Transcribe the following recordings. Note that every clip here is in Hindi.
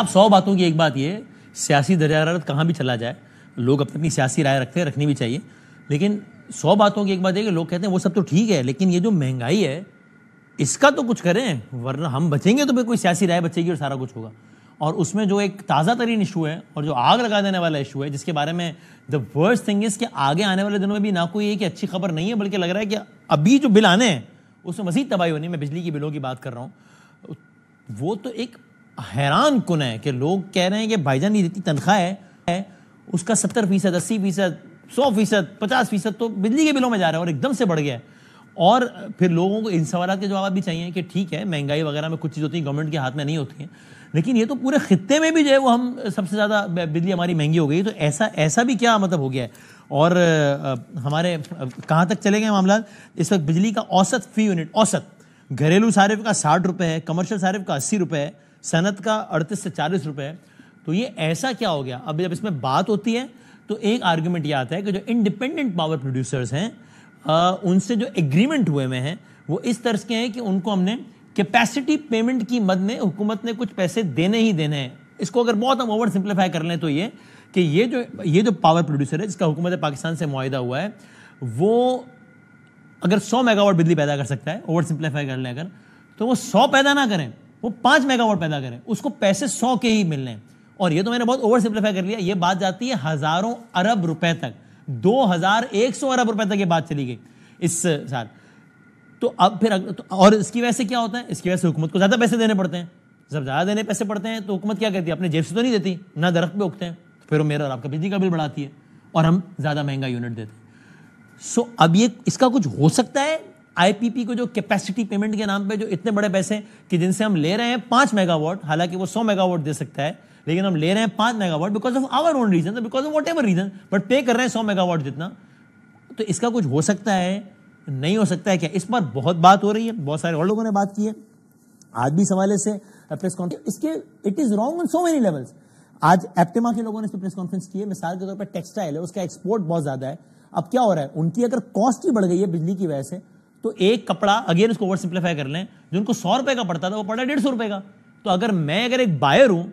आप 100 बातों की एक बात ये, सियासी दरियारत कहाँ भी चला जाए, लोग अपनी सियासी राय रखते हैं, रखनी भी चाहिए, लेकिन 100 बातों की एक बात है कि लोग कहते हैं वो सब तो ठीक है, लेकिन ये जो महंगाई है इसका तो कुछ करें, वरना हम बचेंगे तो फिर कोई सियासी राय बचेगी और सारा कुछ होगा। और उसमें जो एक ताज़ा तरीन इशू है और जो आग लगा देने वाला इशू है, जिसके बारे में द वर्स्ट थिंग इज कि आगे आने वाले दिनों में भी ना कोई एक अच्छी खबर नहीं है, बल्कि लग रहा है कि अभी जो बिल आने हैं उसमें मजीद तबाही होनी है। मैं बिजली की बिलों की बात कर रहा हूँ, वो तो एक हैरान कुन है कि लोग कह रहे हैं कि भाईजान ये जितनी तनख्वाह है उसका 70%, 80%, 100%, 50% तो बिजली के बिलों में जा रहा है और एकदम से बढ़ गया है। और फिर लोगों को इन सवालों के जवाब भी चाहिए कि ठीक है, महंगाई वगैरह में कुछ चीज़ होती है गवर्नमेंट के हाथ में नहीं होती है, लेकिन ये तो पूरे खित्ते में भी जो है वो हम सबसे ज़्यादा बिजली हमारी महंगी हो गई, तो ऐसा भी क्या मतलब हो गया है। और हमारे कहाँ तक चले गए मामला, इस वक्त बिजली का औसत फी यूनिट, औसत घरेलू सारिफ का 60 रुपये है, कमर्शियल सारिफ का 80 रुपये है, सनत का 38 से 40 रुपये है। तो ये ऐसा क्या हो गया। अब जब इसमें बात होती है तो एक आर्गुमेंट ये आता है कि जो इंडिपेंडेंट पावर प्रोड्यूसर्स हैं उनसे जो एग्रीमेंट हुए में हैं वो इस तरह के हैं कि उनको हमने कैपेसिटी पेमेंट की मद में हुकूमत ने कुछ पैसे देने ही देने हैं। इसको अगर बहुत हम ओवर सिंप्लीफाई कर लें तो ये कि ये जो पावर प्रोड्यूसर है जिसका हुकूमत पाकिस्तान से मुआहिदा हुआ है, वो अगर 100 मेगावाट बिजली पैदा कर सकता है, ओवर सिंप्लीफाई कर लें अगर, तो वो 100 पैदा ना करें, वो 5 मेगावाट पैदा करें, उसको पैसे 100 के ही मिलने हैं। और ये तो मैंने बहुत ओवर सिंप्लीफाई कर लिया, ये बात जाती है हजारों अरब रुपए तक, 2100 अरब रुपए तक ये बात चली गई इस साल। तो अब फिर और इसकी वजह से क्या होता है, इसकी वजह से हुकूमत को ज्यादा पैसे देने पड़ते हैं। जब ज्यादा देने पैसे पड़ते हैं तो हुकूमत क्या करती है, अपने जेब से तो नहीं देती, ना दरख्त पे उगते हैं, तो फिर वो मेरा और आपका बिजली का बिल बढ़ाती है और हम ज्यादा महंगा यूनिट देते हैं। सो अब ये इसका कुछ हो सकता है, आईपीपी को जो कैपेसिटी पेमेंट के नाम पे जो इतने बड़े पैसे कि जिनसे हम ले रहे हैं 5 मेगावाट, हालांकि वो 100 मेगावाट दे सकता है, लेकिन हम ले रहे हैं 5 megawatt because of our own reason, because of whatever reason, but pay कर रहे हैं 100 मेगावाट जितना। तो इसका कुछ हो सकता है, नहीं हो सकता है क्या, इस पर बहुत बात हो रही है, बहुत सारे और लोगों ने बात की है। आज भी सवाले से प्रेस कॉन्फ्रेंस, इसके it is wrong on so many levels. आज एप्टेमा के लोगों ने इस पर प्रेस कॉन्फ्रेंस की है, मिसाल के तौर पर टेक्सटाइल है, उसका एक्सपोर्ट बहुत ज्यादा है। अब क्या हो रहा है, उनकी अगर कॉस्ट ही बढ़ गई है बिजली की वजह से, तो एक कपड़ा, अगेन इसको ओवर सिंप्लीफाई कर लें, जो उनको 100 रुपए का पड़ता था वो पड़ा 150 रुपए का। तो अगर एक बायर हूं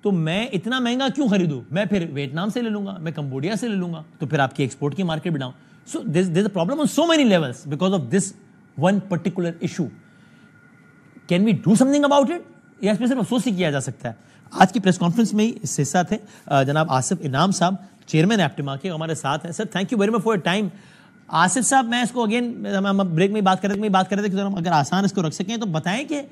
तो मैं इतना महंगा क्यों खरीदूं, मैं फिर वियतनाम से ले लूंगा, मैं कंबोडिया से ले लूंगा, तो फिर आपकी एक्सपोर्ट की मार्केट भी down. So there is a problem on so many levels because of this one particular issue. Can we do something about it, या इसमें सिर्फ अफसोस ही किया जा सकता है। आज की प्रेस कॉन्फ्रेंस में इस हिस्सा थे जनाब आसिफ इनाम साहब, चेयरमैन एप्टेमा के, हमारे साथ हैं। Sir thank you very much for your time. Asif साहब, मैं इसको अगेन हम ब्रेक में बात कर रहे थे कि हम अगर आसान इसको रख सकें तो बताएं कि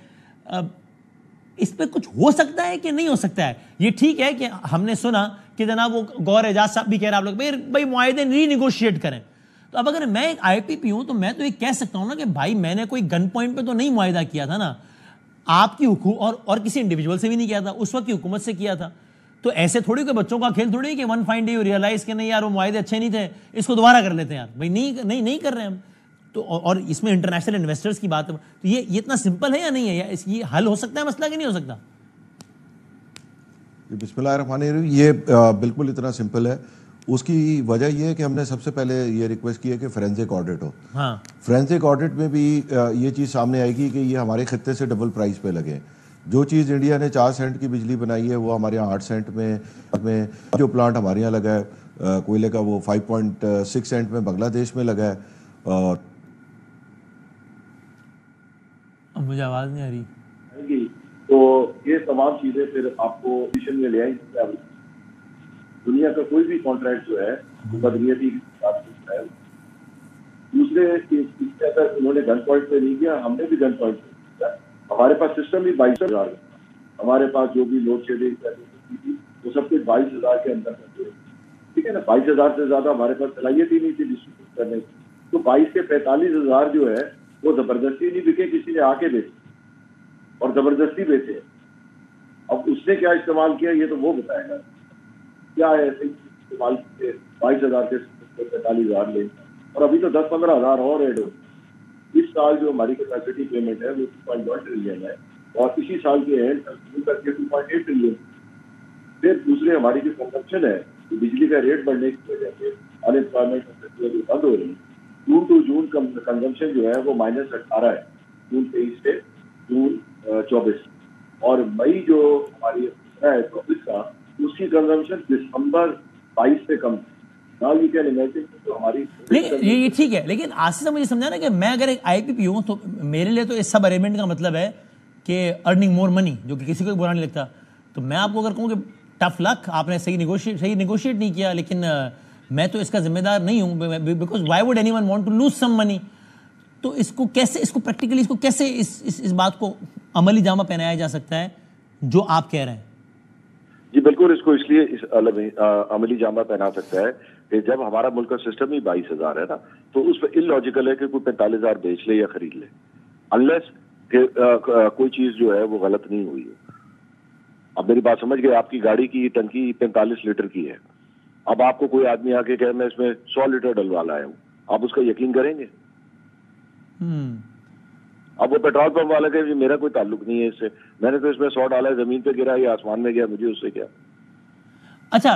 इस पर कुछ हो सकता है कि नहीं हो सकता है। ये ठीक है कि हमने सुना कि जनाब वो गौर एजाज साहब भी कह रहे हैं आप लोग भाई मुआहदे रीनिगोशिएट करें, तो अब अगर मैं एक आईपीपी हूं तो मैं तो ये कह सकता हूं ना कि भाई मैंने कोई गन पॉइंट पे तो नहीं मुआहदा किया था ना, आपकी और किसी इंडिविजुअल से भी नहीं किया था, उस वक्त की हुकूमत से किया था। तो ऐसे थोड़ी कोई बच्चों का खेल थोड़ी कि one fine day you realize कि नहीं यार वो मुआहदे अच्छे नहीं थे, इसको दोबारा कर लेते हैं यार, भाई नहीं कर रहे हम तो। और इसमें इंटरनेशनल इन्वेस्टर्स की बात है, तो ये इतना सिंपल है या नहीं है, या ये हल हो सकता है मसला कि नहीं हो सकता? बिस्मिल्लाहिर्रहमानिर्रहीम, ये बिल्कुल इतना सिंपल है। उसकी वजह यह है कि हमने सबसे पहले ये रिक्वेस्ट की है कि फोरेंसिक ऑडिट हो। हाँ, फोरेंसिक ऑडिट में भी ये चीज़ सामने आएगी कि ये हमारे खत्ते से डबल प्राइस पे लगे। जो चीज़ इंडिया ने 4 सेंट की बिजली बनाई है वो हमारे यहाँ 8 सेंट में जो प्लांट हमारे यहाँ लगा है कोयले का वो 5.6 सेंट में बांग्लादेश में लगा है। और मुझे आवाज़ नहीं आ रही। तो ये तमाम चीज़ें फिर आपको मिशन में ले आएंगी। दुनिया का कोई भी कॉन्ट्रैक्ट जो है वो बदनीयती के साथ है। दूसरे इसके अंदर उन्होंने गन पॉइंट पे नहीं किया, हमने भी गन पॉइंट पे किया। हमारे पास सिस्टम भी 22,000, हमारे पास जो भी लोड शेडिंग थी वो सब कुछ 22,000 के अंदर करते, ठीक है ना। 22,000 से ज्यादा हमारे पास सलाहियत ही नहीं थी डिस्ट्रीब्यूट करने की। तो 22 के 45,000 जो है वो जबरदस्ती नहीं बिके, किसी ने आके बेचे और जबरदस्ती बेचे। अब उसने क्या इस्तेमाल किया ये तो वो बताएगा, क्या ऐसे इस्तेमाल किए 22,000 के 45,000 ले, और अभी तो 10-15,000 और ऐड हो। इस साल जो हमारी कैपेसिटी पेमेंट है वो 2.1 ट्रिलियन है और इसी साल के एंड करके 2.8 ट्रिलियन। फिर दूसरे हमारी जो कंजम्पशन है, तो बिजली का रेट बढ़ने की वजह से अनएम्प्लॉयमेंट बंद हो रही है। जून टू जून कंजम्पशन जो है वो -18 है, जून 23 से जून 24, और मई जो हमारी है पब्लिक का, उसकी कंजम्पशन दिसंबर 22 से कम। नाउ यू कैन इमेजिन तो हमारी नहीं ये ठीक है, लेकिन आशीष साहब मुझे समझा ना कि मैं अगर एक आईपीपी हूं तो मेरे लिए तो इस सब अरेंजमेंट का मतलब है कि अर्निंग मोर मनी, जो कि किसी को बुरा नहीं लगता। तो मैं आपको अगर कहूँ कि टफ लक, आपने सही नेगोशिएट नहीं किया, लेकिन मैं तो इसका जिम्मेदार नहीं हूं, because why would anyone want to lose some money. तो इसको कैसे, इसको प्रैक्टिकली, इसको कैसे इस बात को अमली जामा पहनाया जा सकता है जो आप कह रहे हैं? जी बिल्कुल, इसको इसलिए अमली जामा पहना सकता है कि जब हमारा मुल्क का सिस्टम ही 22,000 है ना, तो उस पर इलॉजिकल है कि कोई 45,000 बेच ले या खरीद ले, अनलेस कोई चीज जो है वो गलत नहीं हुई है। अब मेरी बात समझ गए, आपकी गाड़ी की टंकी 45 लीटर की है, अब आपको कोई आदमी आके कहे मैं इसमें 100 लीटर डलवा लाया हूं, आप उसका यकीन करेंगे? अब वो पेट्रोल पंप वाला कहे मेरा कोई ताल्लुक नहीं है इससे, मैंने तो इसमें 100 डाला है, जमीन पे गिरा या आसमान में गया, मुझे उससे क्या। अच्छा,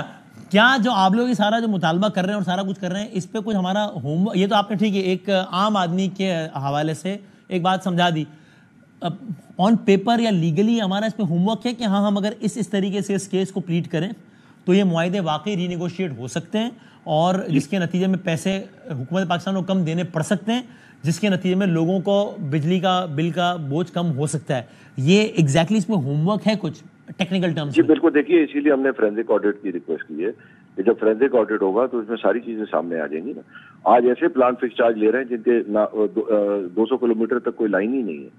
क्या जो आप लोग ये सारा जो मुतालबा कर रहे हैं और सारा कुछ कर रहे हैं, इस पे कुछ हमारा होमवर्क, ये तो आपने ठीक है एक आम आदमी के हवाले से एक बात समझा दी, ऑन पेपर या लीगली हमारा इसमें होमवर्क है कि हाँ, हम अगर इस तरीके से इस केस को प्लीट करें तो ये मुआहदे वाकई रीनेगोशिएट हो सकते हैं, और जिसके नतीजे में पैसे हुकूमत पाकिस्तान को कम देने पड़ सकते हैं, जिसके नतीजे में लोगों को बिजली का बिल का बोझ कम हो सकता है। ये एग्जैक्टली इसमें होमवर्क है कुछ टेक्निकल टर्म्स? जी बिल्कुल, देखिए इसीलिए हमने फोरेंसिक ऑडिट की रिक्वेस्ट की है कि जब फोरेंसिक ऑडिट होगा तो इसमें सारी चीजें सामने आ जाएंगी ना। आज ऐसे प्लांट फिक्स चार्ज ले रहे हैं जिनके 200 किलोमीटर तक कोई लाइन ही नहीं है,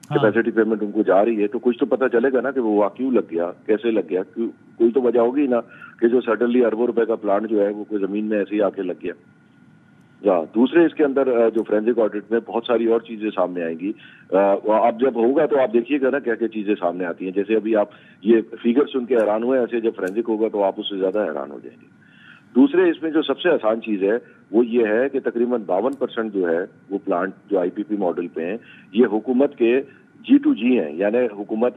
कैपेसिटी पेमेंट उनको जा रही है, तो कुछ तो पता चलेगा ना कि वो वहाँ क्यों लग गया, कैसे लग गया, क्यों, कोई तो वजह होगी ना कि जो सडनली अरबों रुपए का प्लांट जो है वो कोई जमीन में ऐसे ही आके लग गया। दूसरे इसके अंदर जो फोरेंसिक ऑडिट में बहुत सारी और चीजें सामने आएंगी। अब जब होगा तो आप देखिएगा ना क्या क्या चीजें सामने आती हैं। जैसे अभी आप ये फिगर सुन के हैरान हुए, ऐसे जब फोरेंसिक होगा तो आप उससे ज्यादा हैरान हो जाएंगे। दूसरे इसमें जो सबसे आसान चीज है वो ये है कि तकरीबन 52% जो है वो प्लांट जो आईपीपी मॉडल पे हैं, ये हुकूमत के G2G हैं, यानी हुकूमत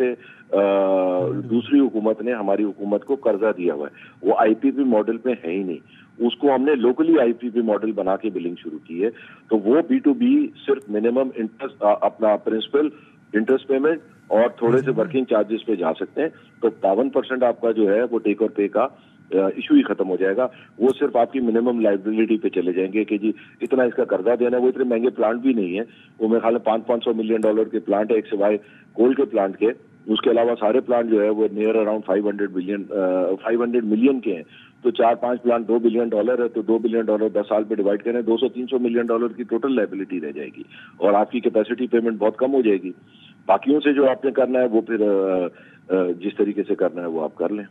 दूसरी हुकूमत ने हमारी हुकूमत को कर्जा दिया हुआ है, वो आईपीपी मॉडल पे है ही नहीं। उसको हमने लोकली आईपीपी मॉडल बना के बिलिंग शुरू की है, तो वो B2B सिर्फ मिनिमम इंटरेस्ट, अपना प्रिंसिपल इंटरेस्ट पेमेंट और थोड़े से वर्किंग चार्जेस पे जा सकते हैं। तो 52% आपका जो है वो टेक और पे का इशू ही खत्म हो जाएगा। वो सिर्फ आपकी मिनिमम लाइबिलिटी पे चले जाएंगे कि जी इतना इसका कर्जा देना है। वो इतने महंगे प्लांट भी नहीं है, वो मेरे ख्याल में $500 मिलियन के प्लांट है, एक सिवाय कोल के प्लांट के। उसके अलावा सारे प्लांट जो है वो नियर अराउंड 500 मिलियन के हैं। तो 4-5 प्लांट $2 बिलियन है, तो $2 बिलियन 10 साल पे डिवाइड करें, $200-300 मिलियन की टोटल लाइबिलिटी रह जाएगी और आपकी कैपेसिटी पेमेंट बहुत कम हो जाएगी। बाकियों से जो आपने करना है वो फिर जिस तरीके से करना है वो आप कर लें।